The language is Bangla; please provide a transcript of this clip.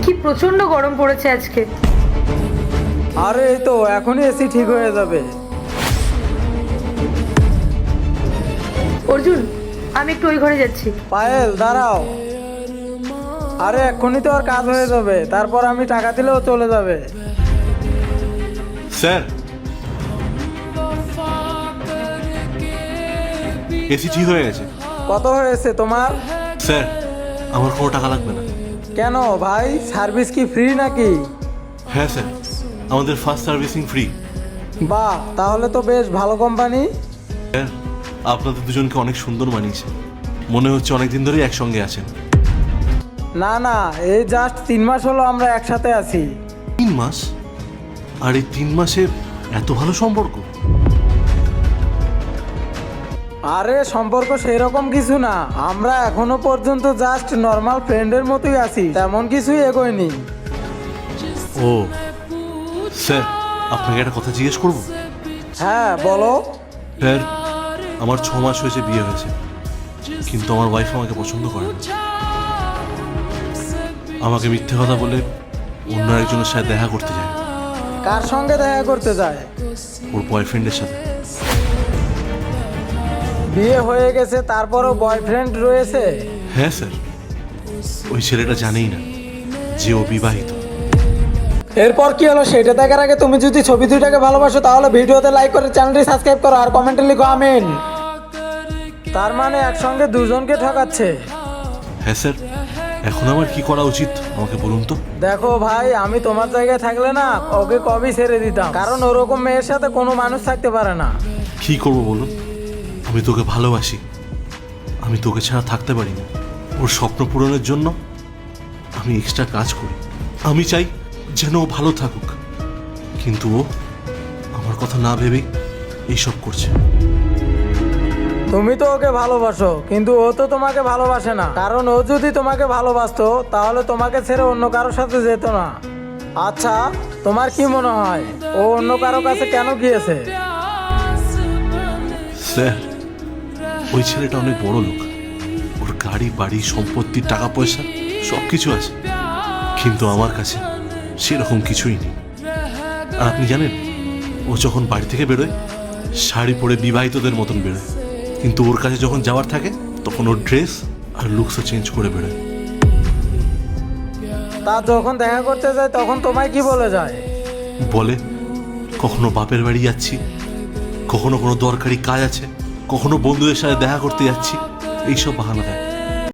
কি প্রচন্ড গরম পড়েছে আজকে। আরে এই তো এখনই এসি ঠিক হয়ে যাবে। অর্জুন, আমি একটু ওই ঘরে যাচ্ছি। পায়েল দাঁড়াও। আরে এক্ষুনি তো আর কাজ হয়ে যাবে, তারপর আমি টাকা দিলেও চলে যাবে। স্যার, এসি ঠিক হয়ে গেছে। কত হয়েছে তোমার? স্যার, আমার কোনো টাকা লাগবে না। কেন ভাই, সার্ভিস কি ফ্রি নাকি? হ্যাঁ স্যার, আমাদের ফার্স্ট সার্ভিসিং ফ্রি। বাহ, তাহলে তো বেশ ভালো কোম্পানি। স্যার, আপনাদের দুজনকে অনেক সুন্দর মানিয়েছে। মনে হচ্ছে অনেক দিন ধরেই একসঙ্গে আছেন। না না, এই জাস্ট 3 মাস হলো আমরা একসাথে আছি। 3 মাস? আর এই 3 মাসে এত ভালো সম্পর্ক? আরে সম্পর্ক সেই রকম কিছু না, আমরা এখনো পর্যন্ত জাস্ট নর্মাল ফ্রেন্ডের মতোই আছি, তেমন কিছুই এগোয়নি। ও স্যার, আপনাকে একটা কথা জিজ্ঞেস করব? হ্যাঁ বলো। স্যার, আমার 6 মাস হয়েছে বিয়ে হয়েছে, কিন্তু আমার ওয়াইফ আমাকে পছন্দ করে না। আমাকে মিথ্যে কথা বলে অন্য একজনের সাথে দেখা করতে যায়, কার সঙ্গে দেখা করতে যায়? ওর বয়ফ্রেন্ডের সাথে। বিয়ে হয়ে গেছে তারপরও বয়ফ্রেন্ড রয়েছে? হ্যাঁ স্যার, ওই ছেলেটা জানেই না যে ও বিবাহিত। এরপর কি হলো সেটা দেখার আগে তুমি যদি ছবি দুইটাকে ভালোবাসো তাহলে ভিডিওতে লাইক করে চ্যানেলটি সাবস্ক্রাইব করো আর কমেন্টে লিখো আমিন। তার মানে একসঙ্গে দুজনকে ঠকাচ্ছে। হ্যাঁ স্যার, এখন আমার কি করা উচিত আমাকে বলুন তো। দেখো ভাই, আমি তোমার জায়গায় থাকলে না ওকে কবেই ছেড়ে দিতাম, কারণ ওরকম মেয়ের সাথে কোনো মানুষ থাকতে পারে না। কি করবো বলুন? আমি তোকে ভালোবাসি, আমি তোকে ছাড়া থাকতে পারি না। ওর স্বপ্ন পূরণের জন্য আমি এক্সট্রা কাজ করি। আমি চাই যেন ও ভালো থাকুক, কিন্তু ও আমার কথা না ভেবেই এইসব করছে। তুমি তো ওকে ভালোবাসো, কিন্তু ও তো তোমাকে ভালোবাসে না, কারণ ও যদি তোমাকে ভালোবাসতো তাহলে তোমাকে ছেড়ে অন্য কারোর সাথে যেত না। আচ্ছা, তোমার কি মনে হয় ও অন্য কারো কাছে কেন গিয়েছে? স্যার, ওই ছেলেটা অনেক বড় লোক, ওর গাড়ি বাড়ি সম্পত্তি টাকা পয়সা সব কিছু আছে, কিন্তু আমার কাছে সেরকম কিছুই নেই। আর আপনি জানেন, ও যখন বাড়ি থেকে বেরোয় শাড়ি পরে বিবাহিতদের মতন বেরোয়, কিন্তু ওর কাছে যখন যাওয়ার থাকে তখন ওর ড্রেস আর লুকসও চেঞ্জ করে বেরোয়। তা যখন দেখা করতে যায় তখন তোমায় কি বলে যায়? বলে কখনো বাপের বাড়ি যাচ্ছি, কখনো কোনো দরকারি কাজ আছে, কখনো বন্ধুদের সাথে দেখা করতে যাচ্ছি, এইসব বাহানা দেয়।